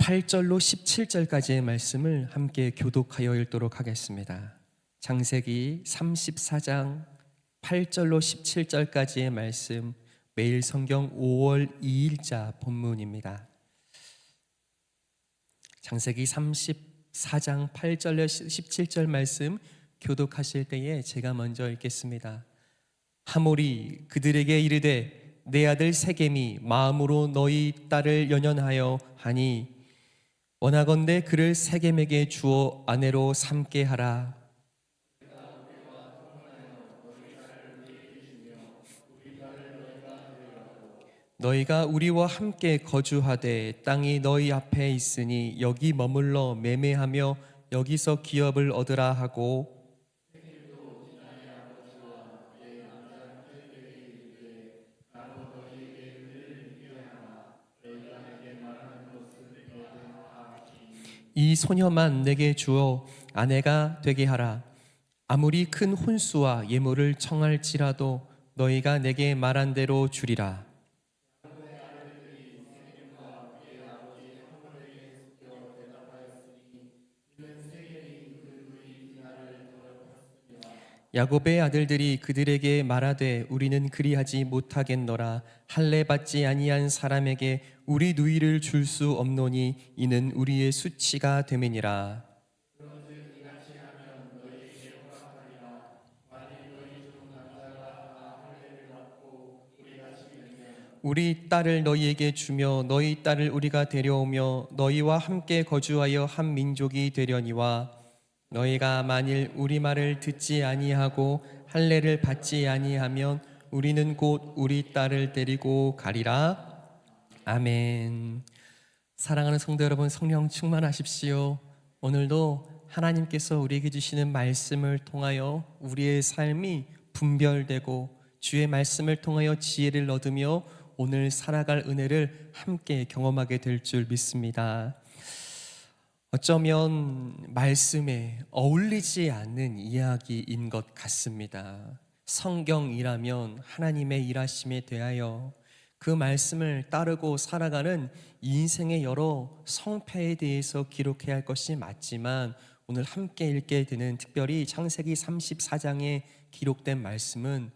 8절로 17절까지의 말씀을 함께 교독하여 읽도록 하겠습니다. 창세기 34장 8절로 17절까지의 말씀, 매일 성경 5월 2일자 본문입니다. 창세기 34장 8절로 17절 말씀 교독하실 때에 제가 먼저 읽겠습니다. 하몰이 그들에게 이르되 내 아들 세겜이 마음으로 너희 딸을 연연하여 하니 원하건대 그를 세겜에게 주어 아내로 삼게 하라. 너희가 우리와 함께 거주하되 땅이 너희 앞에 있으니 여기 머물러 매매하며 여기서 기업을 얻으라 하고, 이 소녀만 내게 주어 아내가 되게 하라. 아무리 큰 혼수와 예물을 청할지라도 너희가 내게 말한 대로 주리라. 야곱의 아들들이 그들에게 말하되 우리는 그리하지 못하겠노라. 할례 받지 아니한 사람에게 우리 누이를 줄 수 없노니 이는 우리의 수치가 됨이니라. 우리 딸을 너희에게 주며 너희 딸을 우리가 데려오며 너희와 함께 거주하여 한 민족이 되려니와 너희가 만일 우리 말을 듣지 아니하고 할례를 받지 아니하면 우리는 곧 우리 딸을 데리고 가리라. 아멘. 사랑하는 성도 여러분, 성령 충만하십시오. 오늘도 하나님께서 우리에게 주시는 말씀을 통하여 우리의 삶이 분별되고 주의 말씀을 통하여 지혜를 얻으며 오늘 살아갈 은혜를 함께 경험하게 될 줄 믿습니다. 어쩌면 말씀에 어울리지 않는 이야기인 것 같습니다. 성경이라면 하나님의 일하심에 대하여 그 말씀을 따르고 살아가는 인생의 여러 성패에 대해서 기록해야 할 것이 맞지만, 오늘 함께 읽게 되는 특별히 창세기 34장에 기록된 말씀은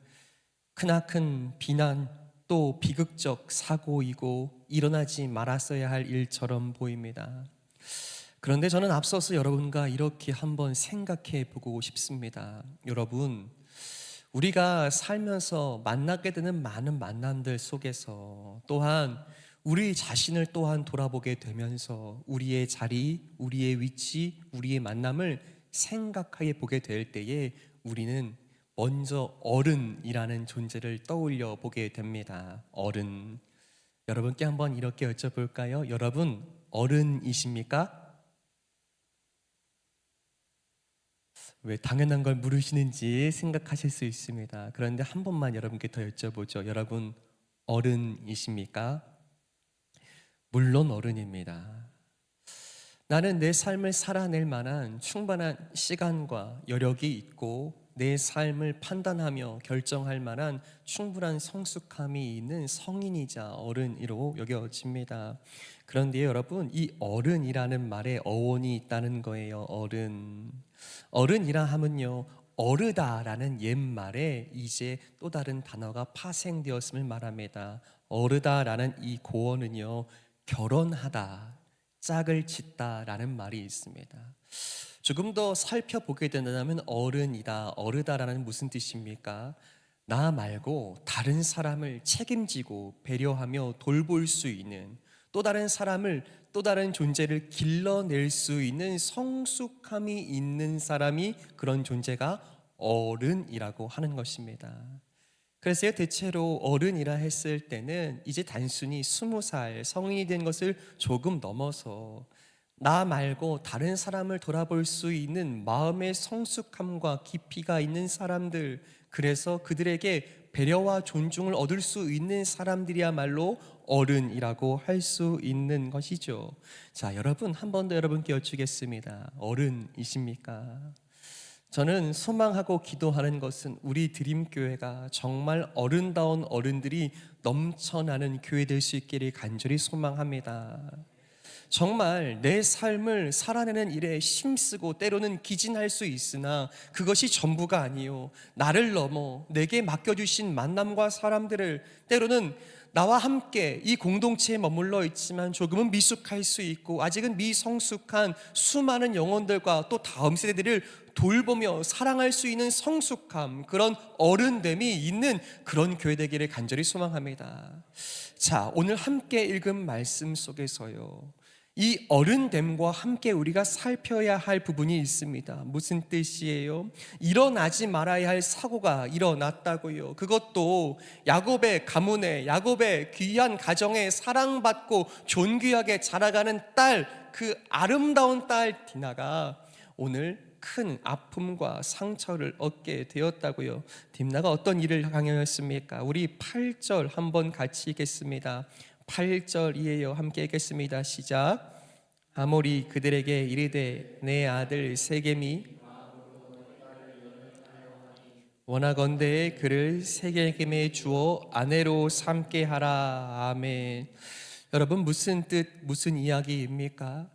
크나큰 비난 또 비극적 사고이고 일어나지 말았어야 할 일처럼 보입니다. 그런데 저는 앞서서 여러분과 이렇게 한번 생각해 보고 싶습니다. 여러분, 우리가 살면서 만나게 되는 많은 만남들 속에서 또한 우리 자신을 또한 돌아보게 되면서 우리의 자리, 우리의 위치, 우리의 만남을 생각해 보게 될 때에 우리는 먼저 어른이라는 존재를 떠올려 보게 됩니다. 어른. 여러분께 한번 이렇게 여쭤볼까요? 여러분, 어른이십니까? 왜 당연한 걸 물으시는지 생각하실 수 있습니다. 그런데 한 번만 여러분께 더 여쭤보죠. 여러분, 어른이십니까? 물론 어른입니다. 나는 내 삶을 살아낼 만한 충분한 시간과 여력이 있고 내 삶을 판단하며 결정할 만한 충분한 성숙함이 있는 성인이자 어른으로 여겨집니다. 그런데 여러분, 이 어른이라는 말에 어원이 있다는 거예요. 어른. 어른이라 하면요, 어르다라는 옛말에 이제 또 다른 단어가 파생되었음을 말합니다. 어르다라는 이 고어는요, 결혼하다, 짝을 짓다라는 말이 있습니다. 조금 더 살펴보게 된다면 어른이다, 어르다라는 무슨 뜻입니까? 나 말고 다른 사람을 책임지고 배려하며 돌볼 수 있는, 또 다른 사람을, 또 다른 존재를 길러낼 수 있는 성숙함이 있는 사람이, 그런 존재가 어른이라고 하는 것입니다. 그래서 대체로 어른이라 했을 때는 이제 단순히 20살 성인이 된 것을 조금 넘어서 나 말고 다른 사람을 돌아볼 수 있는 마음의 성숙함과 깊이가 있는 사람들, 그래서 그들에게 배려와 존중을 얻을 수 있는 사람들이야말로 어른이라고 할 수 있는 것이죠. 자, 여러분, 한 번 더 여러분께 여쭈겠습니다. 어른이십니까? 저는 소망하고 기도하는 것은 우리 드림교회가 정말 어른다운 어른들이 넘쳐나는 교회 될 수 있기를 간절히 소망합니다. 정말 내 삶을 살아내는 일에 힘쓰고 때로는 기진할 수 있으나 그것이 전부가 아니요, 나를 넘어 내게 맡겨주신 만남과 사람들을 때로는 나와 함께 이 공동체에 머물러 있지만 조금은 미숙할 수 있고 아직은 미성숙한 수많은 영혼들과 또 다음 세대들을 돌보며 사랑할 수 있는 성숙함, 그런 어른됨이 있는 그런 교회 되기를 간절히 소망합니다. 자, 오늘 함께 읽은 말씀 속에서요, 이 어른됨과 함께 우리가 살펴야 할 부분이 있습니다. 무슨 뜻이에요? 일어나지 말아야 할 사고가 일어났다고요. 그것도 야곱의 가문에, 야곱의 귀한 가정에 사랑받고 존귀하게 자라가는 딸, 그 아름다운 딸 디나가 오늘 큰 아픔과 상처를 얻게 되었다고요. 디나가 어떤 일을 당하였습니까? 우리 8절 한번 같이 읽겠습니다. 8절이에요. 함께 읽겠습니다. 시작. 하몰이 그들에게 이르되 내 아들 세겜이 원하건대 그를 세겜에 주어 아내로 삼게 하라. 아멘. 여러분, 무슨 뜻, 무슨 이야기입니까?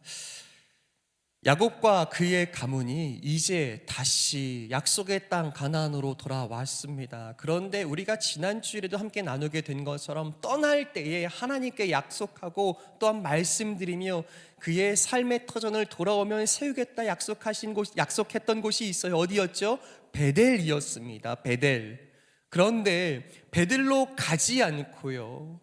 야곱과 그의 가문이 이제 다시 약속의 땅 가나안으로 돌아왔습니다. 그런데 우리가 지난 주일에도 함께 나누게 된 것처럼 떠날 때에 하나님께 약속하고 또한 말씀드리며 그의 삶의 터전을 돌아오면 세우겠다 약속했던 곳이 있어요. 어디였죠? 베델이었습니다. 베델. 그런데 베들로 가지 않고요,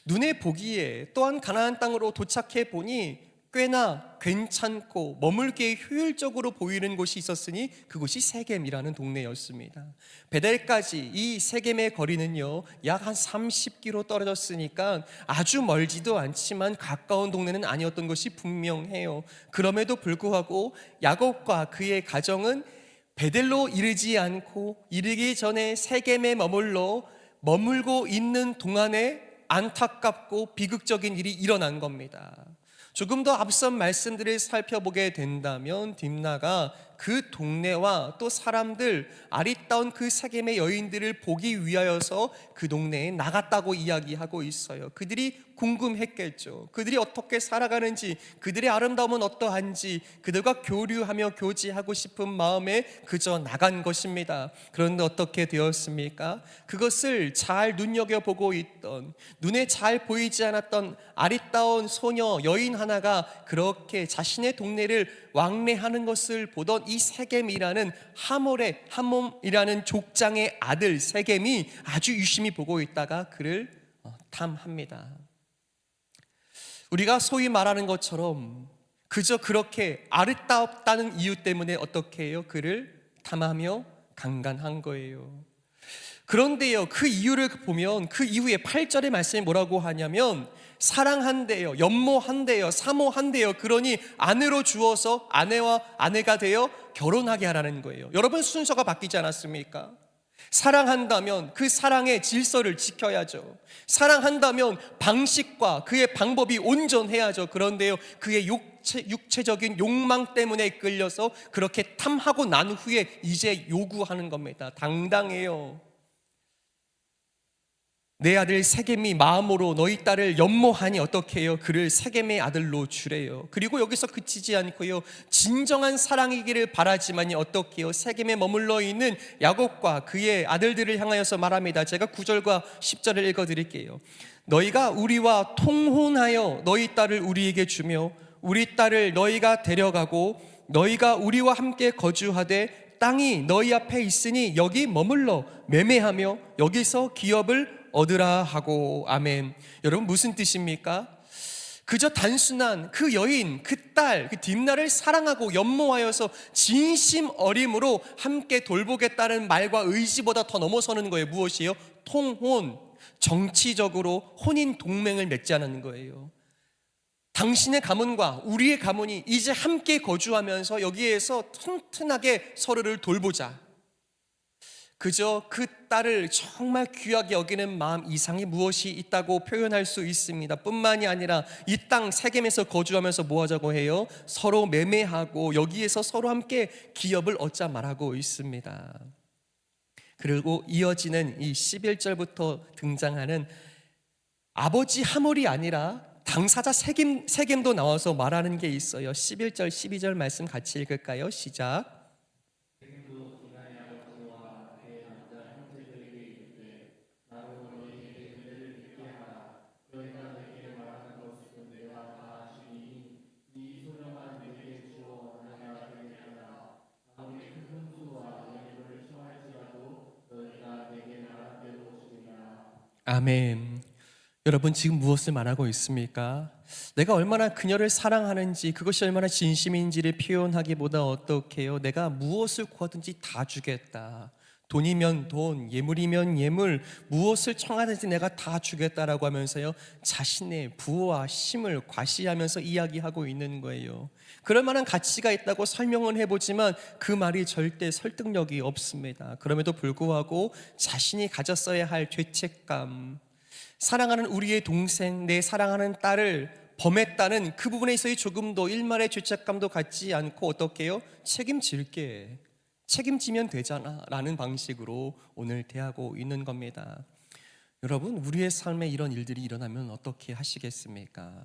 눈에 보기에 또한 가나안 땅으로 도착해 보니 꽤나 괜찮고 머물기에 효율적으로 보이는 곳이 있었으니 그곳이 세겜이라는 동네였습니다. 베델까지 이 세겜의 거리는요 약 한 30km 떨어졌으니까 아주 멀지도 않지만 가까운 동네는 아니었던 것이 분명해요. 그럼에도 불구하고 야곱과 그의 가정은 베델로 이르지 않고 이르기 전에 세겜에 머물고 있는 동안에 안타깝고 비극적인 일이 일어난 겁니다. 조금 더 앞선 말씀들을 살펴보게 된다면 딥나가 그 동네와 또 사람들, 아리따운 그 세겜의 여인들을 보기 위하여서 그 동네에 나갔다고 이야기하고 있어요. 그들이 궁금했겠죠. 그들이 어떻게 살아가는지, 그들의 아름다움은 어떠한지, 그들과 교류하며 교제하고 싶은 마음에 그저 나간 것입니다. 그런데 어떻게 되었습니까? 그것을 잘 눈여겨보고 있던, 눈에 잘 보이지 않았던 아리따운 소녀, 여인 하나가 그렇게 자신의 동네를 왕래하는 것을 보던 이 세겜이라는 하몬이라는 족장의 아들 세겜이 아주 유심히 보고 있다가 그를 탐합니다. 우리가 소위 말하는 것처럼 그저 그렇게 아름답다는 이유 때문에 어떻게 해요? 그를 탐하며 강간한 거예요. 그런데요, 그 이유를 보면 그 이후에 8절의 말씀이 뭐라고 하냐면 사랑한대요, 연모한대요, 사모한대요. 그러니 아내로 주어서 아내가 되어 결혼하게 하라는 거예요. 여러분, 순서가 바뀌지 않았습니까? 사랑한다면 그 사랑의 질서를 지켜야죠. 사랑한다면 방식과 그의 방법이 온전해야죠. 그런데요, 그의 육체적인 욕망 때문에 끌려서 그렇게 탐하고 난 후에 이제 요구하는 겁니다. 당당해요. 내 아들 세겜이 마음으로 너희 딸을 연모하니 어떻게 해요? 그를 세겜의 아들로 주래요. 그리고 여기서 그치지 않고요, 진정한 사랑이기를 바라지만이 어떻게 해요? 세겜에 머물러 있는 야곱과 그의 아들들을 향하여서 말합니다. 제가 9절과 10절을 읽어드릴게요. 너희가 우리와 통혼하여 너희 딸을 우리에게 주며 우리 딸을 너희가 데려가고 너희가 우리와 함께 거주하되 땅이 너희 앞에 있으니 여기 머물러 매매하며 여기서 기업을 얻으라 하고. 아멘. 여러분, 무슨 뜻입니까? 그저 단순한 그 여인, 그 딸, 그 딥나를 사랑하고 연모하여서 진심 어림으로 함께 돌보겠다는 말과 의지보다 더 넘어서는 거예요. 무엇이요? 통혼, 정치적으로 혼인 동맹을 맺지 않는 거예요. 당신의 가문과 우리의 가문이 이제 함께 거주하면서 여기에서 튼튼하게 서로를 돌보자. 그저 그 딸을 정말 귀하게 여기는 마음 이상이 무엇이 있다고 표현할 수 있습니다. 뿐만이 아니라 이 땅 세겜에서 거주하면서 뭐 하자고 해요? 서로 매매하고 여기에서 서로 함께 기업을 얻자 말하고 있습니다. 그리고 이어지는 이 11절부터 등장하는 아버지 하몰이 아니라 당사자 세겜도 나와서 말하는 게 있어요. 11절 12절 말씀 같이 읽을까요? 시작. 아멘. 여러분 지금 무엇을 말하고 있습니까? 내가 얼마나 그녀를 사랑하는지, 그것이 얼마나 진심인지를 표현하기보다 어떻게 해요? 내가 무엇을 구하든지 다 주겠다. 돈이면 돈, 예물이면 예물, 무엇을 청하든지 내가 다 주겠다라고 하면서요, 자신의 부와 힘을 과시하면서 이야기하고 있는 거예요. 그럴 만한 가치가 있다고 설명은 해보지만 그 말이 절대 설득력이 없습니다. 그럼에도 불구하고 자신이 가졌어야 할 죄책감, 사랑하는 우리의 동생, 내 사랑하는 딸을 범했다는 그 부분에 있어서 조금도 일말의 죄책감도 갖지 않고 어떻게 해요? 책임질게, 책임지면 되잖아 라는 방식으로 오늘 대하고 있는 겁니다. 여러분, 우리의 삶에 이런 일들이 일어나면 어떻게 하시겠습니까?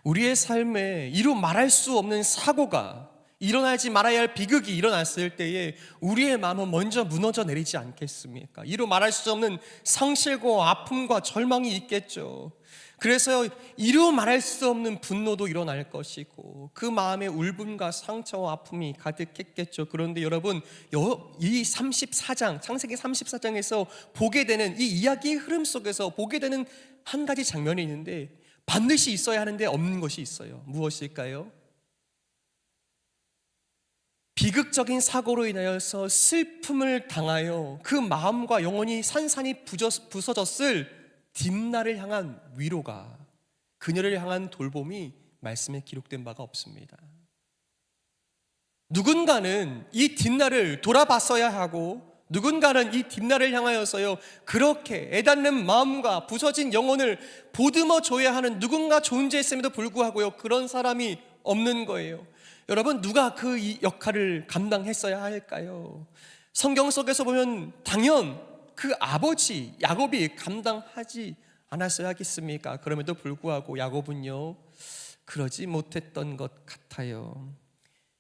우리의 삶에 이루 말할 수 없는 사고가, 일어나지 말아야 할 비극이 일어났을 때에 우리의 마음은 먼저 무너져 내리지 않겠습니까? 이루 말할 수 없는 상실과 아픔과 절망이 있겠죠. 그래서 이루 말할 수 없는 분노도 일어날 것이고 그 마음에 울분과 상처와 아픔이 가득했겠죠. 그런데 여러분, 이 34장, 창세기 34장에서 보게 되는 이 이야기의 흐름 속에서 보게 되는 한 가지 장면이 있는데 반드시 있어야 하는데 없는 것이 있어요. 무엇일까요? 비극적인 사고로 인하여서 슬픔을 당하여 그 마음과 영혼이 산산이 부서졌을 딥나를 향한 위로가, 그녀를 향한 돌봄이 말씀에 기록된 바가 없습니다. 누군가는 이 딥나를 돌아봤어야 하고 누군가는 이 딥나를 향하여서요 그렇게 애닫는 마음과 부서진 영혼을 보듬어 줘야 하는 누군가 존재했음에도 불구하고요 그런 사람이 없는 거예요. 여러분, 누가 그 이 역할을 감당했어야 할까요? 성경 속에서 보면 당연 그 아버지 야곱이 감당하지 않았어야 하겠습니까? 그럼에도 불구하고 야곱은요 그러지 못했던 것 같아요.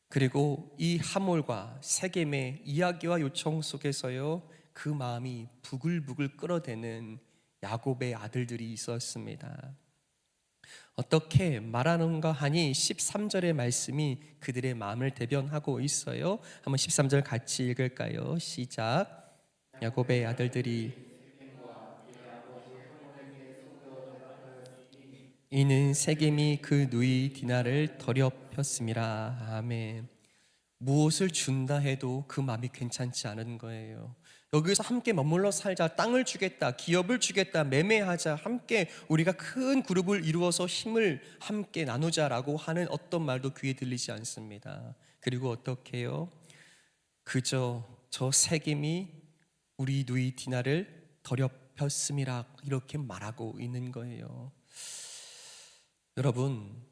그리고 이 하몰과 세겜의 이야기와 요청 속에서요 그 마음이 부글부글 끓어대는 야곱의 아들들이 있었습니다. 어떻게 말하는가 하니 13절의 말씀이 그들의 마음을 대변하고 있어요. 한번 13절 같이 읽을까요? 시작. 야곱의 아들들이 이는 세겜이 그 누이 디나를 더럽혔음이라. 아멘. 무엇을 준다 해도 그 마음이 괜찮지 않은 거예요. 여기서 함께 머물러 살자, 땅을 주겠다, 기업을 주겠다, 매매하자, 함께 우리가 큰 그룹을 이루어서 힘을 함께 나누자라고 하는 어떤 말도 귀에 들리지 않습니다. 그리고 어떻게 해요? 그저 저 세겜이 우리 누이 디나를 더럽혔음이라 이렇게 말하고 있는 거예요. 여러분,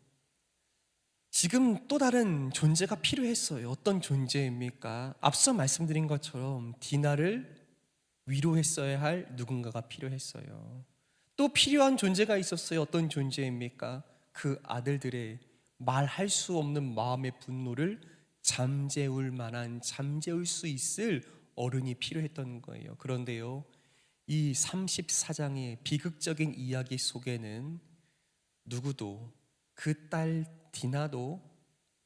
지금 또 다른 존재가 필요했어요. 어떤 존재입니까? 앞서 말씀드린 것처럼 디나를 위로했어야 할 누군가가 필요했어요. 또 필요한 존재가 있었어요. 어떤 존재입니까? 그 아들들의 말할 수 없는 마음의 분노를 잠재울 만한, 잠재울 수 있을 어른이 필요했던 거예요. 그런데요, 이 34장의 비극적인 이야기 속에는 누구도, 그 딸 디나도,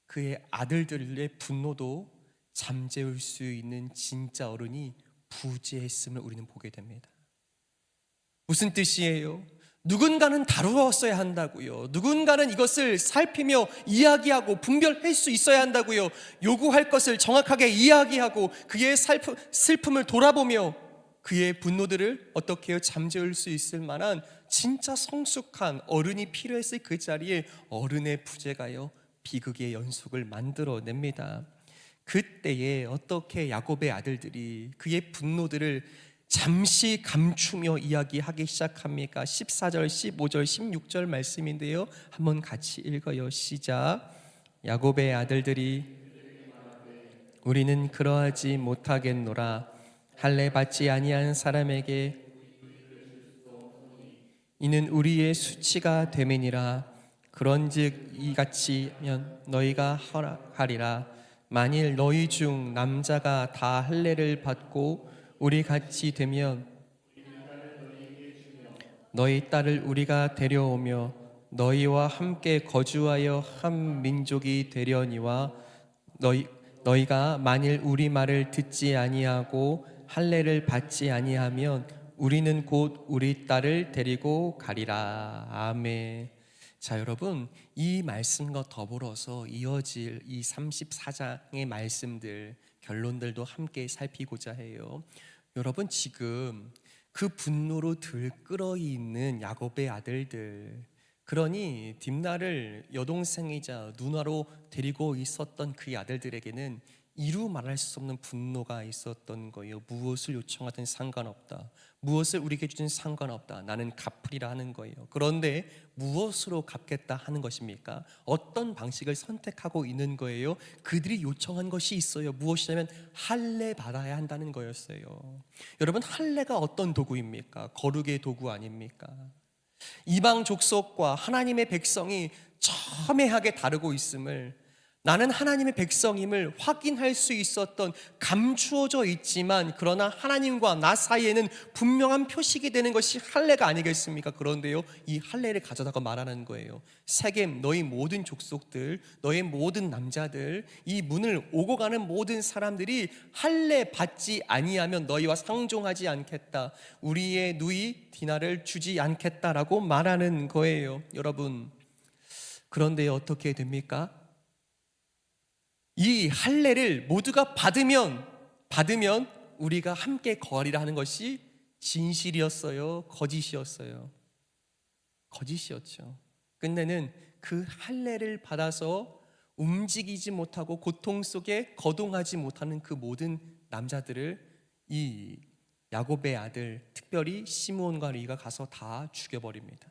그의 아들들의 분노도 잠재울 수 있는 진짜 어른이 부재했음을 우리는 보게 됩니다. 무슨 뜻이에요? 누군가는 다루었어야 한다고요. 누군가는 이것을 살피며 이야기하고 분별할 수 있어야 한다고요. 요구할 것을 정확하게 이야기하고 그의 슬픔을 돌아보며 그의 분노들을 어떻게 해요? 잠재울 수 있을 만한 진짜 성숙한 어른이 필요했을 그 자리에 어른의 부재가요 비극의 연속을 만들어냅니다. 그때에 어떻게 야곱의 아들들이 그의 분노들을 잠시 감추며 이야기하기 시작합니까? 14절, 15절, 16절 말씀인데요, 한번 같이 읽어요. 시작. 야곱의 아들들이 우리는 그러하지 못하겠노라. 할례 받지 아니한 사람에게 이는 우리의 수치가 됨이니라. 그런즉 이같이면 너희가 허락하리라. 만일 너희 중 남자가 다 할례를 받고 우리 같이 되면 너희 딸을 우리가 데려오며 너희와 함께 거주하여 한 민족이 되려니와 너희가 만일 우리 말을 듣지 아니하고 할례를 받지 아니하면 우리는 곧 우리 딸을 데리고 가리라. 아멘. 자, 여러분, 이 말씀과 더불어서 이어질 이 34장의 말씀들, 결론들도 함께 살피고자 해요. 여러분, 지금 그 분노로 들끓어 있는 야곱의 아들들, 그러니 딥나를 여동생이자 누나로 데리고 있었던 그 아들들에게는 이루 말할 수 없는 분노가 있었던 거예요. 무엇을 요청하든 상관없다. 무엇을 우리에게 주든 상관없다. 나는 갚으리라 하는 거예요. 그런데 무엇으로 갚겠다 하는 것입니까? 어떤 방식을 선택하고 있는 거예요? 그들이 요청한 것이 있어요. 무엇이냐면 할례 받아야 한다는 거였어요. 여러분, 할례가 어떤 도구입니까? 거룩의 도구 아닙니까? 이방 족속과 하나님의 백성이 첨예하게 다르고 있음을, 나는 하나님의 백성임을 확인할 수 있었던, 감추어져 있지만 그러나 하나님과 나 사이에는 분명한 표식이 되는 것이 할례가 아니겠습니까? 그런데요, 이 할례를 가져다가 말하는 거예요. 세겜, 너희 모든 족속들, 너희 모든 남자들, 이 문을 오고 가는 모든 사람들이 할례 받지 아니하면 너희와 상종하지 않겠다. 우리의 누이 디나를 주지 않겠다라고 말하는 거예요. 여러분, 그런데 어떻게 됩니까? 이 할례를 모두가 받으면 우리가 함께 거하리라 하는 것이 진실이었어요? 거짓이었어요? 거짓이었죠. 끝내는 그 할례를 받아서 움직이지 못하고 고통 속에 거동하지 못하는 그 모든 남자들을 이 야곱의 아들, 특별히 시므온과 레위가 가서 다 죽여버립니다.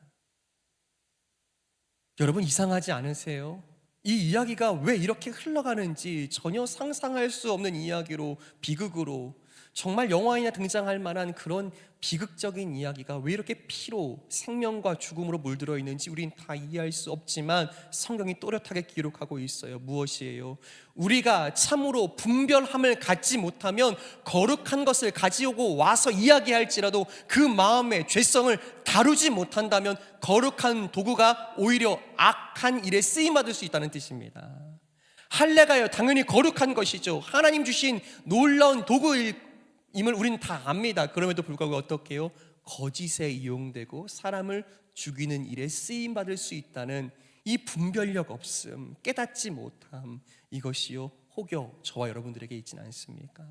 여러분, 이상하지 않으세요? 이 이야기가 왜 이렇게 흘러가는지 전혀 상상할 수 없는 이야기로, 비극으로, 정말 영화에나 등장할 만한 그런 비극적인 이야기가 왜 이렇게 피로, 생명과 죽음으로 물들어 있는지 우린 다 이해할 수 없지만 성경이 또렷하게 기록하고 있어요. 무엇이에요? 우리가 참으로 분별함을 갖지 못하면 거룩한 것을 가지고 와서 이야기할지라도 그 마음의 죄성을 다루지 못한다면 거룩한 도구가 오히려 악한 일에 쓰임받을 수 있다는 뜻입니다. 할례가요, 당연히 거룩한 것이죠. 하나님 주신 놀라운 도구임을 우리는 다 압니다. 그럼에도 불구하고 어떻게 해요? 거짓에 이용되고 사람을 죽이는 일에 쓰임받을 수 있다는 이 분별력 없음, 깨닫지 못함, 이것이요 혹여 저와 여러분들에게 있지는 않습니까?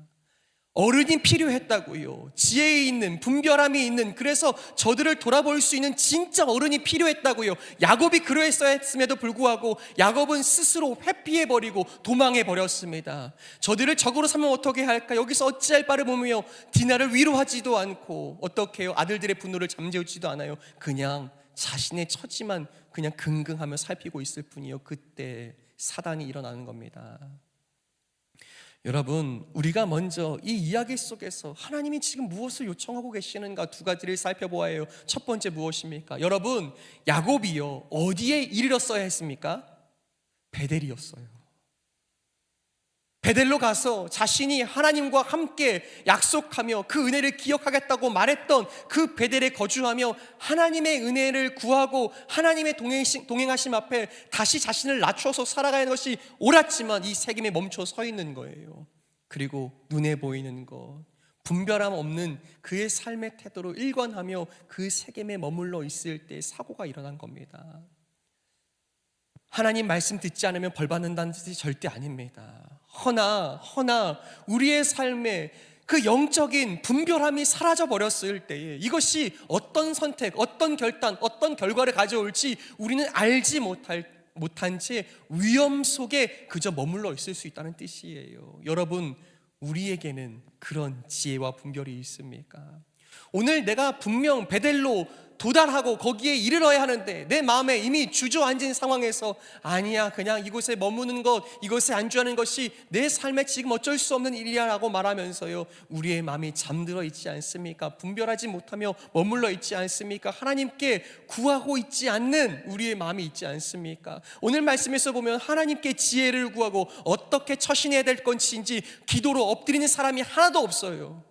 어른이 필요했다고요. 지혜 있는, 분별함이 있는, 그래서 저들을 돌아볼 수 있는 진짜 어른이 필요했다고요. 야곱이 그러했어야 했음에도 불구하고 야곱은 스스로 회피해버리고 도망해버렸습니다. 저들을 적으로 삼으면 어떻게 할까? 여기서 어찌할 바를 모르며 디나를 위로하지도 않고 어떻게 해요? 아들들의 분노를 잠재우지도 않아요. 그냥 자신의 처지만 그냥 긍긍하며 살피고 있을 뿐이요. 그때 사단이 일어나는 겁니다. 여러분, 우리가 먼저 이 이야기 속에서 하나님이 지금 무엇을 요청하고 계시는가 두 가지를 살펴보아야 해요. 첫 번째 무엇입니까? 여러분, 야곱이요 어디에 이르렀어야 했습니까? 베델이었어요. 베델로 가서 자신이 하나님과 함께 약속하며 그 은혜를 기억하겠다고 말했던 그 베델에 거주하며 하나님의 은혜를 구하고 하나님의 동행하심 앞에 다시 자신을 낮춰서 살아가는 것이 옳았지만 이 세겜에 멈춰 서 있는 거예요. 그리고 눈에 보이는 것, 분별함 없는 그의 삶의 태도로 일관하며 그 세겜에 머물러 있을 때 사고가 일어난 겁니다. 하나님 말씀 듣지 않으면 벌 받는다는 뜻이 절대 아닙니다. 허나 우리의 삶에 그 영적인 분별함이 사라져 버렸을 때에 이것이 어떤 선택, 어떤 결단, 어떤 결과를 가져올지 우리는 알지 못한 채 위험 속에 그저 머물러 있을 수 있다는 뜻이에요. 여러분, 우리에게는 그런 지혜와 분별이 있습니까? 오늘 내가 분명 베델로 도달하고 거기에 이르러야 하는데 내 마음에 이미 주저앉은 상황에서 아니야, 그냥 이곳에 머무는 것, 이곳에 안주하는 것이 내 삶에 지금 어쩔 수 없는 일이야 라고 말하면서요, 우리의 마음이 잠들어 있지 않습니까? 분별하지 못하며 머물러 있지 않습니까? 하나님께 구하고 있지 않는 우리의 마음이 있지 않습니까? 오늘 말씀에서 보면 하나님께 지혜를 구하고 어떻게 처신해야 될 건지 기도로 엎드리는 사람이 하나도 없어요.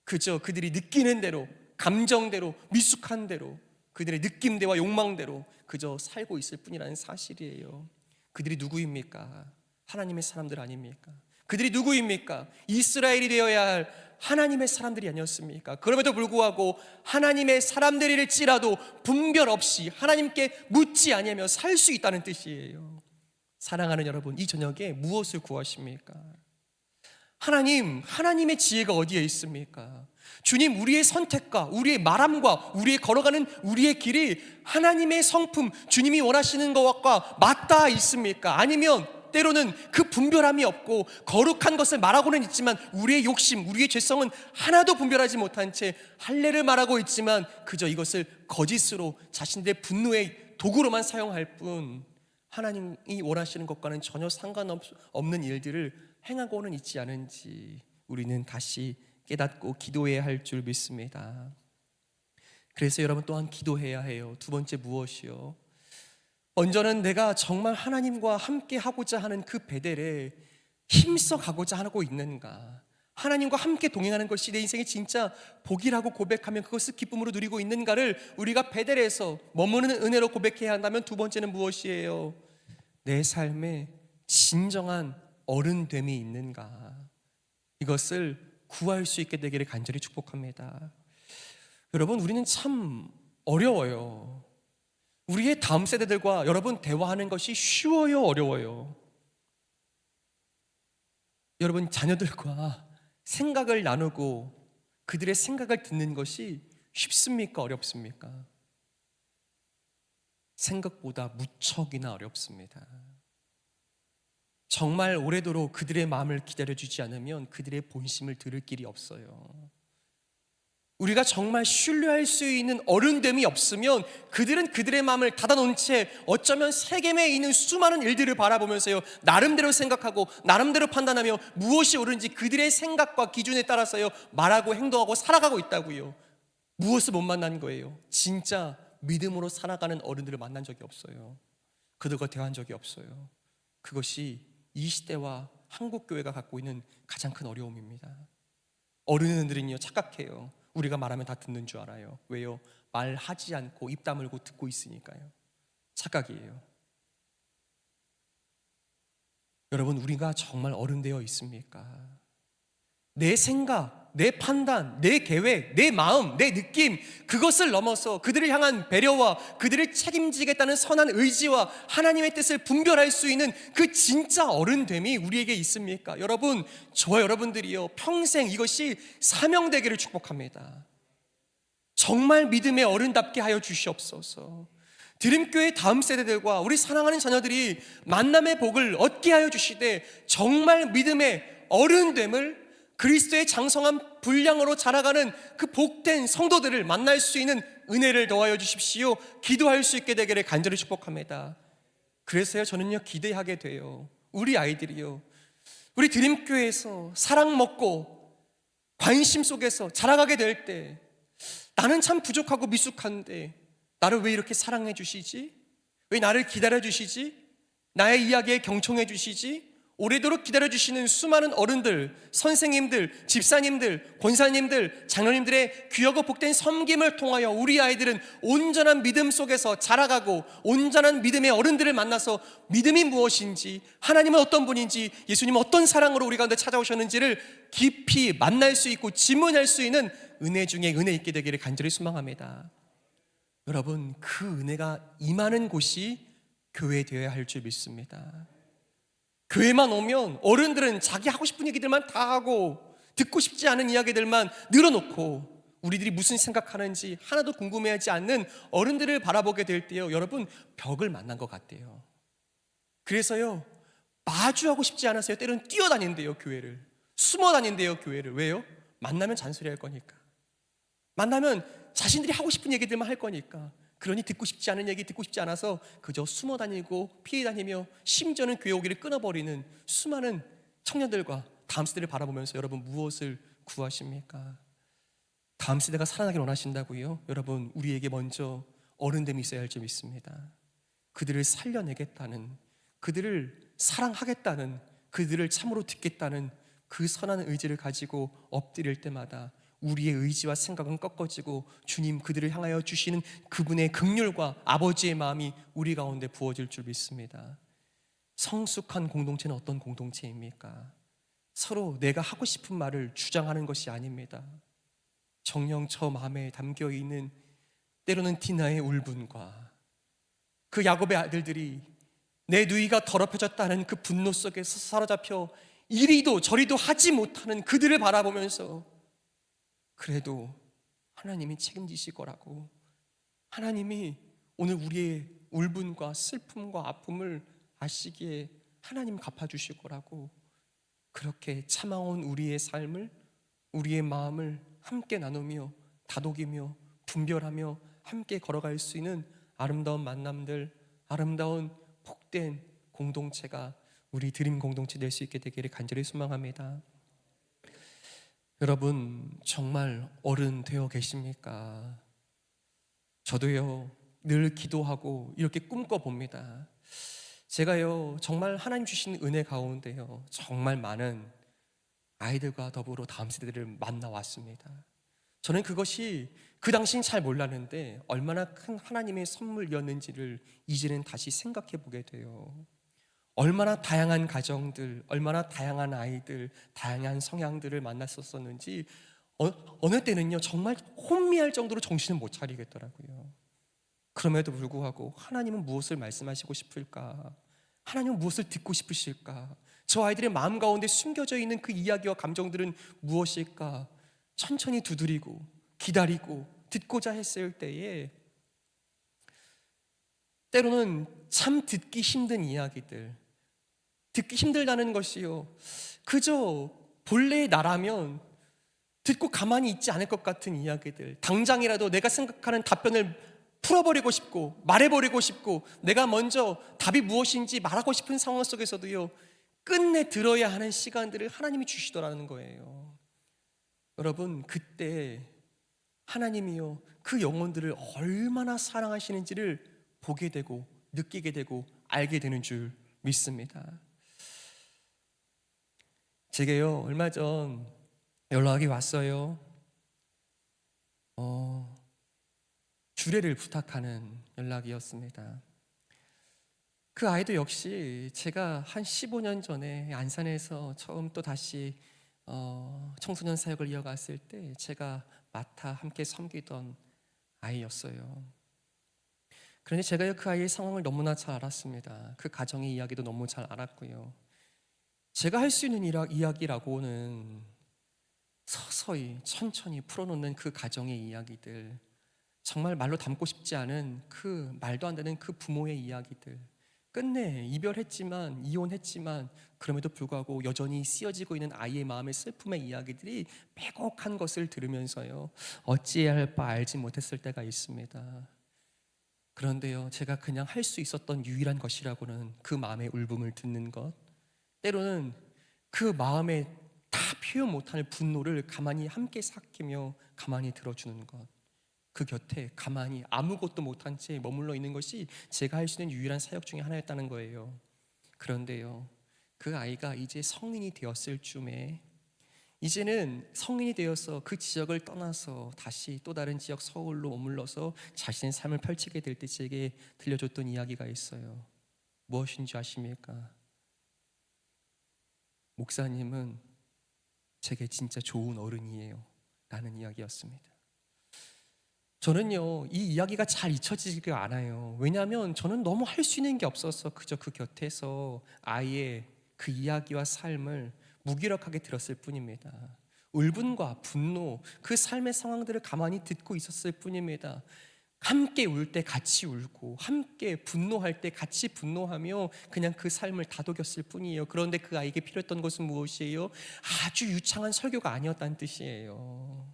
그저 그들이 느끼는 대로, 감정대로, 미숙한 대로, 그들의 느낌대와 욕망대로 그저 살고 있을 뿐이라는 사실이에요. 그들이 누구입니까? 하나님의 사람들 아닙니까? 그들이 누구입니까? 이스라엘이 되어야 할 하나님의 사람들이 아니었습니까? 그럼에도 불구하고 하나님의 사람들일지라도 분별 없이 하나님께 묻지 아니하며 살 수 있다는 뜻이에요. 사랑하는 여러분, 이 저녁에 무엇을 구하십니까? 하나님의 지혜가 어디에 있습니까? 주님, 우리의 선택과 우리의 말함과 우리의 걸어가는 우리의 길이 하나님의 성품, 주님이 원하시는 것과 맞닿아 있습니까? 아니면 때로는 그 분별함이 없고 거룩한 것을 말하고는 있지만 우리의 욕심, 우리의 죄성은 하나도 분별하지 못한 채 할례를 말하고 있지만 그저 이것을 거짓으로 자신들의 분노의 도구로만 사용할 뿐 하나님이 원하시는 것과는 전혀 상관없는 일들을 행하고는 있지 않은지 우리는 다시 깨닫고 기도해야 할 줄 믿습니다. 그래서 여러분 또한 기도해야 해요. 두 번째 무엇이요? 먼저는 내가 정말 하나님과 함께 하고자 하는 그 베델에 힘써 가고자 하고 있는가? 하나님과 함께 동행하는 것이 내 인생의 진짜 복이라고 고백하면 그것을 기쁨으로 누리고 있는가를 우리가 베델에서 머무는 은혜로 고백해야 한다면 두 번째는 무엇이에요? 내 삶에 진정한 어른됨이 있는가? 이것을 구할 수 있게 되기를 간절히 축복합니다. 여러분, 우리는 참 어려워요. 우리의 다음 세대들과 여러분 대화하는 것이 쉬워요, 어려워요? 여러분, 자녀들과 생각을 나누고 그들의 생각을 듣는 것이 쉽습니까, 어렵습니까? 생각보다 무척이나 어렵습니다. 정말 오래도록 그들의 마음을 기다려주지 않으면 그들의 본심을 들을 길이 없어요. 우리가 정말 신뢰할 수 있는 어른됨이 없으면 그들은 그들의 마음을 닫아놓은 채 어쩌면 세계에 있는 수많은 일들을 바라보면서요, 나름대로 생각하고 나름대로 판단하며 무엇이 옳은지 그들의 생각과 기준에 따라서요 말하고 행동하고 살아가고 있다고요. 무엇을 못 만난 거예요? 진짜 믿음으로 살아가는 어른들을 만난 적이 없어요. 그들과 대화한 적이 없어요. 그것이 이 시대와 한국교회가 갖고 있는 가장 큰 어려움입니다. 어른들은요 착각해요. 우리가 말하면 다 듣는 줄 알아요. 왜요? 말하지 않고 입 다물고 듣고 있으니까요. 착각이에요. 여러분, 우리가 정말 어른 되어 있습니까? 내 생각, 내 판단, 내 계획, 내 마음, 내 느낌, 그것을 넘어서 그들을 향한 배려와 그들을 책임지겠다는 선한 의지와 하나님의 뜻을 분별할 수 있는 그 진짜 어른됨이 우리에게 있습니까? 여러분, 저와 여러분들이요 평생 이것이 사명되기를 축복합니다. 정말 믿음의 어른답게 하여 주시옵소서. 드림교회 다음 세대들과 우리 사랑하는 자녀들이 만남의 복을 얻게 하여 주시되 정말 믿음의 어른됨을 그리스도의 장성한 분량으로 자라가는 그 복된 성도들을 만날 수 있는 은혜를 더하여 주십시오. 기도할 수 있게 되기를 간절히 축복합니다. 그래서요 저는요 기대하게 돼요. 우리 아이들이요 우리 드림교회에서 사랑 먹고 관심 속에서 자라가게 될 때 나는 참 부족하고 미숙한데 나를 왜 이렇게 사랑해 주시지? 왜 나를 기다려 주시지? 나의 이야기에 경청해 주시지? 오래도록 기다려주시는 수많은 어른들, 선생님들, 집사님들, 권사님들, 장로님들의 귀하고 복된 섬김을 통하여 우리 아이들은 온전한 믿음 속에서 자라가고 온전한 믿음의 어른들을 만나서 믿음이 무엇인지, 하나님은 어떤 분인지, 예수님은 어떤 사랑으로 우리 가운데 찾아오셨는지를 깊이 만날 수 있고 질문할 수 있는 은혜 중에 은혜 있게 되기를 간절히 소망합니다. 여러분, 그 은혜가 임하는 곳이 교회 되어야 할 줄 믿습니다. 교회만 오면 어른들은 자기 하고 싶은 얘기들만 다 하고 듣고 싶지 않은 이야기들만 늘어놓고 우리들이 무슨 생각하는지 하나도 궁금해하지 않는 어른들을 바라보게 될 때요 여러분 벽을 만난 것 같대요. 그래서요 마주하고 싶지 않아서요 때로는 뛰어다닌대요 교회를. 숨어 다닌대요 교회를. 왜요? 만나면 잔소리할 거니까. 만나면 자신들이 하고 싶은 얘기들만 할 거니까, 그러니 듣고 싶지 않은 얘기 듣고 싶지 않아서 그저 숨어 다니고 피해 다니며 심지어는 교회 오기를 끊어버리는 수많은 청년들과 다음 세대를 바라보면서 여러분 무엇을 구하십니까? 다음 세대가 살아나길 원하신다고요? 여러분, 우리에게 먼저 어른됨이 있어야 할 줄 믿습니다. 그들을 살려내겠다는, 그들을 사랑하겠다는, 그들을 참으로 듣겠다는 그 선한 의지를 가지고 엎드릴 때마다 우리의 의지와 생각은 꺾어지고 주님 그들을 향하여 주시는 그분의 긍휼과 아버지의 마음이 우리 가운데 부어질 줄 믿습니다. 성숙한 공동체는 어떤 공동체입니까? 서로 내가 하고 싶은 말을 주장하는 것이 아닙니다. 정녕 저 마음에 담겨있는 때로는 디나의 울분과 그 야곱의 아들들이 내 누이가 더럽혀졌다는 그 분노 속에서 사로잡혀 이리도 저리도 하지 못하는 그들을 바라보면서 그래도 하나님이 책임지실 거라고, 하나님이 오늘 우리의 울분과 슬픔과 아픔을 아시기에 하나님 갚아주실 거라고, 그렇게 참아온 우리의 삶을, 우리의 마음을 함께 나누며 다독이며 분별하며 함께 걸어갈 수 있는 아름다운 만남들, 아름다운 복된 공동체가 우리 드림 공동체 될 수 있게 되기를 간절히 소망합니다. 여러분, 정말 어른 되어 계십니까? 저도요, 늘 기도하고 이렇게 꿈꿔봅니다. 제가요, 정말 하나님 주신 은혜 가운데요, 정말 많은 아이들과 더불어 다음 세대들을 만나왔습니다. 저는 그것이 그 당시엔 잘 몰랐는데 얼마나 큰 하나님의 선물이었는지를 이제는 다시 생각해 보게 돼요. 얼마나 다양한 가정들, 얼마나 다양한 아이들, 다양한 성향들을 만났었는지 어느 때는요 정말 혼미할 정도로 정신을 못 차리겠더라고요. 그럼에도 불구하고 하나님은 무엇을 말씀하시고 싶을까? 하나님은 무엇을 듣고 싶으실까? 저 아이들의 마음 가운데 숨겨져 있는 그 이야기와 감정들은 무엇일까? 천천히 두드리고 기다리고 듣고자 했을 때에 때로는 참 듣기 힘든 이야기들, 듣기 힘들다는 것이요, 그저 본래의 나라면 듣고 가만히 있지 않을 것 같은 이야기들, 당장이라도 내가 생각하는 답변을 풀어버리고 싶고 말해버리고 싶고 내가 먼저 답이 무엇인지 말하고 싶은 상황 속에서도요 끝내 들어야 하는 시간들을 하나님이 주시더라는 거예요. 여러분, 그때 하나님이요 그 영혼들을 얼마나 사랑하시는지를 보게 되고 느끼게 되고 알게 되는 줄 믿습니다. 제게요 얼마 전 연락이 왔어요. 주례를 부탁하는 연락이었습니다. 그 아이도 역시 제가 한 15년 전에 안산에서 처음 또 다시 청소년 사역을 이어갔을 때 제가 맡아 함께 섬기던 아이였어요. 그런데 제가 그 아이의 상황을 너무나 잘 알았습니다. 그 가정의 이야기도 너무 잘 알았고요. 제가 할 수 있는 이야기라고는 서서히 천천히 풀어놓는 그 가정의 이야기들, 정말 말로 담고 싶지 않은 그 말도 안 되는 그 부모의 이야기들, 끝내 이별했지만 이혼했지만 그럼에도 불구하고 여전히 쓰여지고 있는 아이의 마음의 슬픔의 이야기들이 빼곡한 것을 들으면서요 어찌해야 할 바 알지 못했을 때가 있습니다. 그런데요 제가 그냥 할 수 있었던 유일한 것이라고는 그 마음의 울음을 듣는 것, 때로는 그 마음에 다 표현 못할 분노를 가만히 함께 삭히며 가만히 들어주는 것, 그 곁에 가만히 아무것도 못한 채 머물러 있는 것이 제가 할 수 있는 유일한 사역 중에 하나였다는 거예요. 그런데요 그 아이가 이제 성인이 되었을 쯤에, 이제는 성인이 되어서 그 지역을 떠나서 다시 또 다른 지역 서울로 머물러서 자신의 삶을 펼치게 될 때 제게 들려줬던 이야기가 있어요. 무엇인지 아십니까? 목사님은 제게 진짜 좋은 어른이에요 라는 이야기였습니다. 저는요 이 이야기가 잘 잊혀지지가 않아요. 왜냐하면 저는 너무 할 수 있는 게 없어서 그저 그 곁에서 아이의 그 이야기와 삶을 무기력하게 들었을 뿐입니다. 울분과 분노, 그 삶의 상황들을 가만히 듣고 있었을 뿐입니다. 함께 울 때 같이 울고 함께 분노할 때 같이 분노하며 그냥 그 삶을 다독였을 뿐이에요. 그런데 그 아이에게 필요했던 것은 무엇이에요? 아주 유창한 설교가 아니었다는 뜻이에요.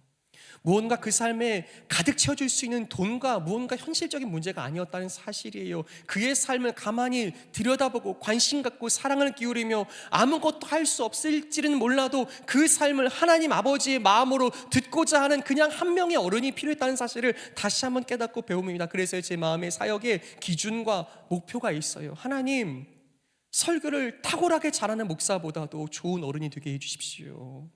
무언가 그 삶에 가득 채워줄 수 있는 돈과 무언가 현실적인 문제가 아니었다는 사실이에요. 그의 삶을 가만히 들여다보고 관심 갖고 사랑을 기울이며 아무것도 할 수 없을지는 몰라도 그 삶을 하나님 아버지의 마음으로 듣고자 하는 그냥 한 명의 어른이 필요했다는 사실을 다시 한번 깨닫고 배웁니다. 그래서 제 마음의 사역에 기준과 목표가 있어요. 하나님, 설교를 탁월하게 잘하는 목사보다도 좋은 어른이 되게 해주십시오.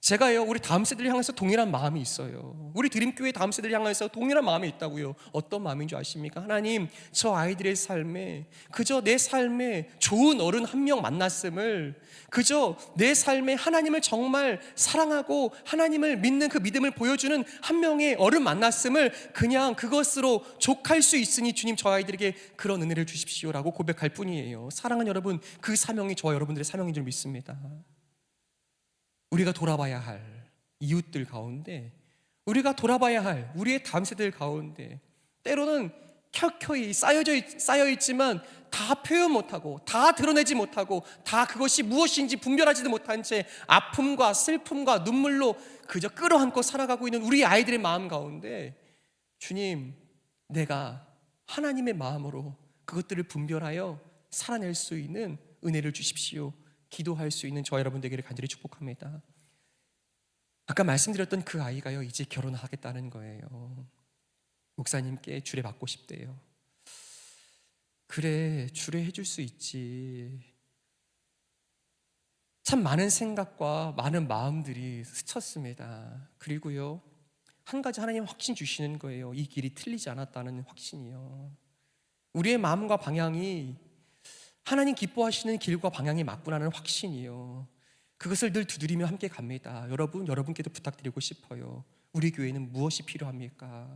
제가요, 우리 다음 세대를 향해서 동일한 마음이 있어요. 우리 드림교회 다음 세대를 향해서 동일한 마음이 있다고요. 어떤 마음인 줄 아십니까? 하나님, 저 아이들의 삶에, 그저 내 삶에 좋은 어른 한 명 만났음을, 그저 내 삶에 하나님을 정말 사랑하고 하나님을 믿는 그 믿음을 보여주는 한 명의 어른 만났음을 그냥 그것으로 족할 수 있으니 주님, 저 아이들에게 그런 은혜를 주십시오라고 고백할 뿐이에요. 사랑하는 여러분, 그 사명이 저와 여러분들의 사명인 줄 믿습니다. 우리가 돌아봐야 할 이웃들 가운데, 우리가 돌아봐야 할 우리의 다음 세대들 가운데 때로는 켜켜이 쌓여 있지만 다 표현 못하고 다 드러내지 못하고 다 그것이 무엇인지 분별하지도 못한 채 아픔과 슬픔과 눈물로 그저 끌어안고 살아가고 있는 우리 아이들의 마음 가운데, 주님, 내가 하나님의 마음으로 그것들을 분별하여 살아낼 수 있는 은혜를 주십시오. 기도할 수 있는 저와 여러분 되기를 간절히 축복합니다. 아까 말씀드렸던 그 아이가요, 이제 결혼하겠다는 거예요. 목사님께 주례받고 싶대요. 그래, 주례해줄 수 있지. 참 많은 생각과 많은 마음들이 스쳤습니다. 그리고요, 한 가지 하나님 확신 주시는 거예요. 이 길이 틀리지 않았다는 확신이요. 우리의 마음과 방향이 하나님 기뻐하시는 길과 방향이 맞구나는 확신이요. 그것을 늘 두드리며 함께 갑니다. 여러분께도 부탁드리고 싶어요. 우리 교회는 무엇이 필요합니까?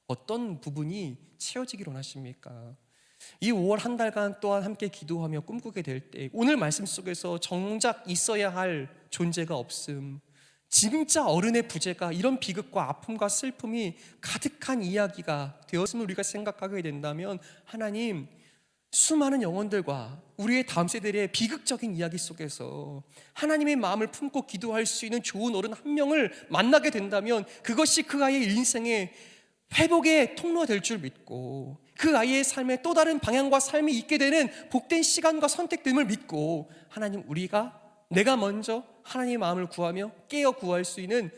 어떤 부분이 채워지기를 원하십니까? 이 5월 한 달간 또한 함께 기도하며 꿈꾸게 될 때, 오늘 말씀 속에서 정작 있어야 할 존재가 없음, 진짜 어른의 부재가 이런 비극과 아픔과 슬픔이 가득한 이야기가 되었음을 우리가 생각하게 된다면, 하나님, 수많은 영혼들과 우리의 다음 세대의 비극적인 이야기 속에서 하나님의 마음을 품고 기도할 수 있는 좋은 어른 한 명을 만나게 된다면 그것이 그 아이의 인생의 회복의 통로가 될 줄 믿고, 그 아이의 삶에 또 다른 방향과 삶이 있게 되는 복된 시간과 선택됨을 믿고, 하나님, 내가 먼저 하나님의 마음을 구하며 깨어 구할 수 있는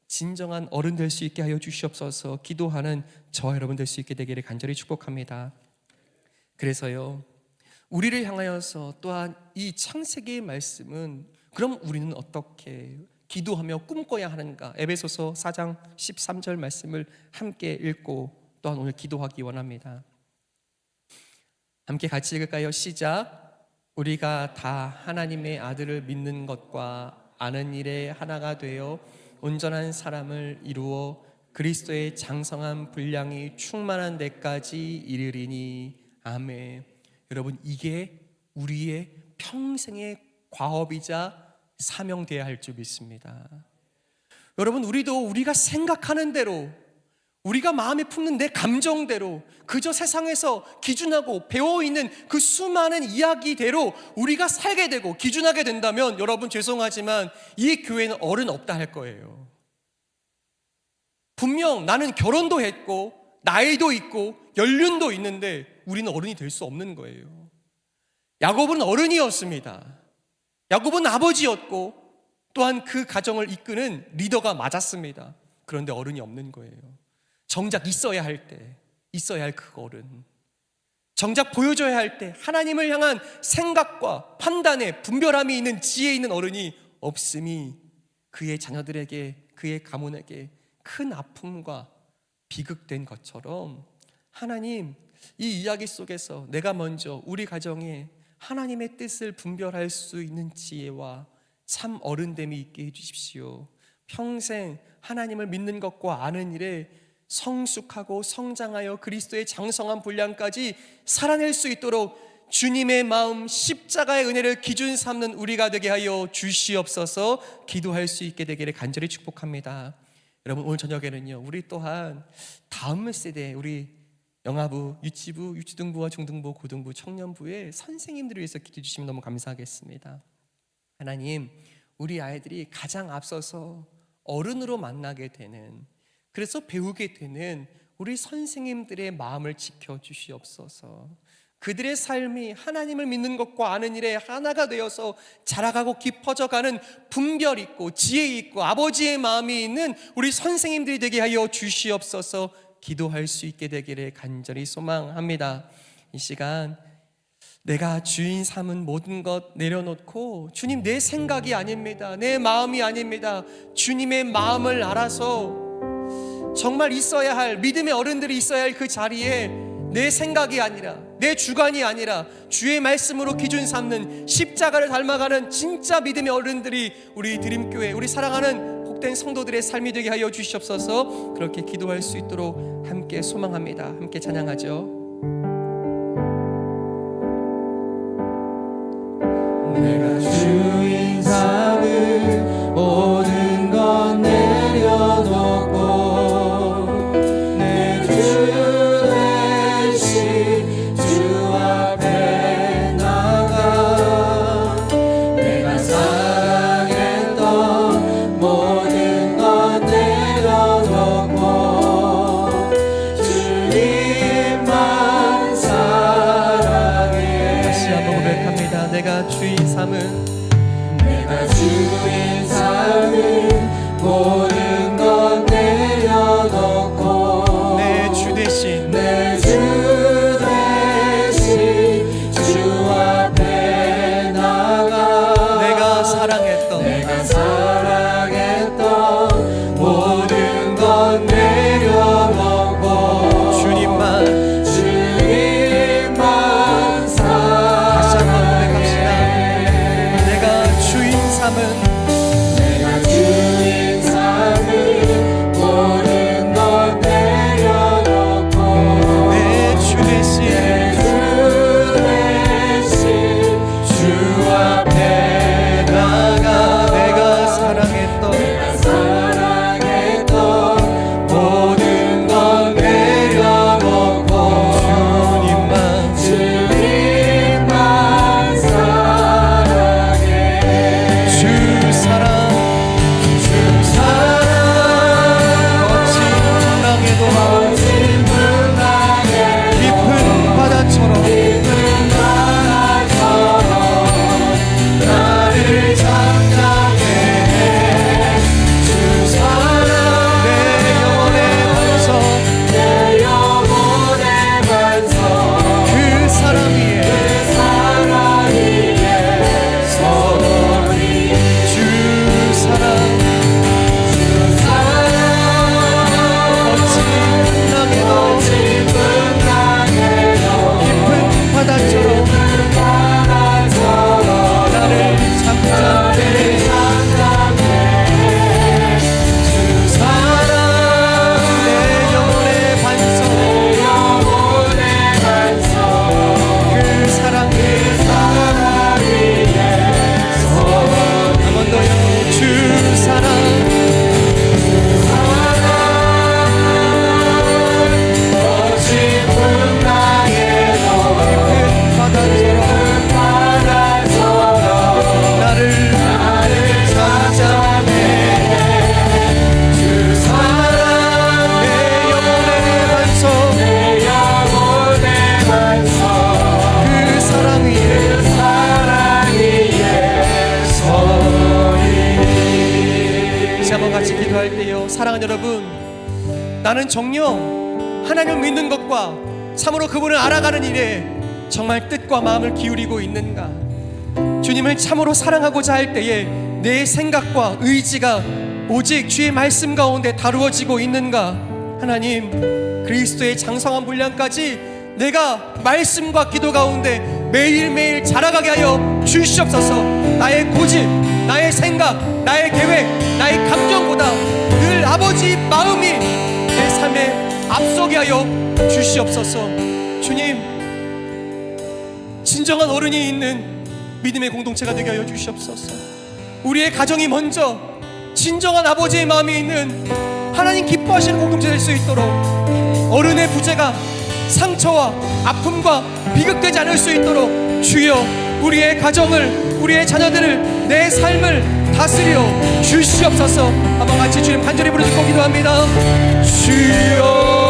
진정한 어른 될 수 있게 하여 주시옵소서. 기도하는 저와 여러분 될 수 있게 되기를 간절히 축복합니다. 그래서요, 우리를 향하여서 또한 이 창세기의 말씀은 그럼 우리는 어떻게 기도하며 꿈꿔야 하는가? 에베소서 4장 13절 말씀을 함께 읽고 또한 오늘 기도하기 원합니다. 함께 같이 읽을까요? 시작. 우리가 다 하나님의 아들을 믿는 것과 아는 일에 하나가 되어 온전한 사람을 이루어 그리스도의 장성한 분량이 충만한 데까지 이르리니. 아멘. 여러분, 이게 우리의 평생의 과업이자 사명되어야 할 줄 믿습니다. 여러분, 우리가 생각하는 대로, 우리가 마음에 품는 내 감정대로, 그저 세상에서 기준하고 배워있는 그 수많은 이야기대로 우리가 살게 되고 기준하게 된다면, 여러분, 죄송하지만 이 교회는 어른 없다 할 거예요. 분명 나는 결혼도 했고 나이도 있고 연륜도 있는데 우리는 어른이 될 수 없는 거예요. 야곱은 어른이었습니다. 야곱은 아버지였고 또한 그 가정을 이끄는 리더가 맞았습니다. 그런데 어른이 없는 거예요. 정작 있어야 할 그 어른, 정작 보여줘야 할 때 하나님을 향한 생각과 판단에 분별함이 있는 지혜 있는 어른이 없음이 그의 자녀들에게, 그의 가문에게 큰 아픔과 비극된 것처럼, 하나님, 이 이야기 속에서 내가 먼저 우리 가정에 하나님의 뜻을 분별할 수 있는 지혜와 참 어른됨이 있게 해주십시오. 평생 하나님을 믿는 것과 아는 일에 성숙하고 성장하여 그리스도의 장성한 분량까지 살아낼 수 있도록 주님의 마음, 십자가의 은혜를 기준 삼는 우리가 되게 하여 주시옵소서. 기도할 수 있게 되기를 간절히 축복합니다. 여러분, 오늘 저녁에는요, 우리 또한 다음 세대, 우리 영아부, 유치부, 유치등부와 중등부, 고등부, 청년부의 선생님들을 위해서 기도해 주시면 너무 감사하겠습니다. 하나님, 우리 아이들이 가장 앞서서 어른으로 만나게 되는, 그래서 배우게 되는 우리 선생님들의 마음을 지켜주시옵소서. 그들의 삶이 하나님을 믿는 것과 아는 일에 하나가 되어서 자라가고 깊어져가는 분별 있고 지혜 있고 아버지의 마음이 있는 우리 선생님들이 되게 하여 주시옵소서. 기도할 수 있게 되기를 간절히 소망합니다. 이 시간 내가 주인 삼은 모든 것 내려놓고, 주님, 내 생각이 아닙니다, 내 마음이 아닙니다, 주님의 마음을 알아서 정말 있어야 할, 믿음의 어른들이 있어야 할 그 자리에 내 생각이 아니라, 내 주관이 아니라 주의 말씀으로 기준 삼는, 십자가를 닮아가는 진짜 믿음의 어른들이 우리 드림교회, 우리 사랑하는 복된 성도들의 삶이 되게 하여 주시옵소서. 그렇게 기도할 수 있도록 함께 소망합니다. 함께 찬양하죠. 내가 주인 삼은 모든 것 내려놓고 내 주 대신 주 앞에 나가 내가 사랑했던 모든 것 내려놓고 주님만 사랑해. 다시 한번 고백합니다. 내가 주인 삼은, 내가 주인 삼은 모든 것 내려놓고 내 주 대신, 내 주 대신 주 앞에 나가 내가 사랑했던 모든 것 내려놓고 주님만 사랑해. 내가 주인 삼은, 내가 주인 삼은 모든 것 내려놓고 내 주 대신 주 앞에 나가 내가 사랑했던 모든 것 내려놓고 주님만 사랑해. 주 사랑 거친 풍랑에도 깊은 바다처럼 나를 잠잠해 주 사랑 내 영혼의 반석, 내 영혼의 반석 그 사랑 위에 서리 주 사랑 거친 풍랑에도 깊은 바다처럼 나를 잠잠해 주 사랑 내 영혼의 반석, 그 사랑 위에 한 번 더요. 주 사랑 깊은 바다처럼 나를 잠잠해 주 사랑 내 영혼의 반석, 그 사랑 위에 이제 한번 같이 기도할 때요, 사랑하는 여러분, 나는 정녕 하나님을 믿는 것과 참으로 그분을 알아가는 일에 정말 뜻과 마음을 기울이고 있는가? 주님을 참으로 사랑하고자 할 때에 내 생각과 의지가 오직 주의 말씀 가운데 다루어지고 있는가? 하나님, 그리스도의 장성한 분량까지 내가 말씀과 기도 가운데 매일매일 자라가게 하여 주시옵소서. 나의 고집, 나의 생각, 나의 계획, 나의 감정보다 늘 아버지 마음이 내 삶에 앞서게 하여 주시옵소서. 주님, 진정한 어른이 있는 믿음의 공동체가 되게 하여 주시옵소서. 우리의 가정이 먼저 진정한 아버지의 마음이 있는 하나님 기뻐하시는 공동체 될 수 있도록, 어른의 부재가 상처와 아픔과 비극되지 않을 수 있도록 주여, 우리의 가정을, 우리의 자녀들을, 내 삶을 다스려 주시옵소서. 한번 같이 주님 간절히 부르짖고 기도합니다. 주여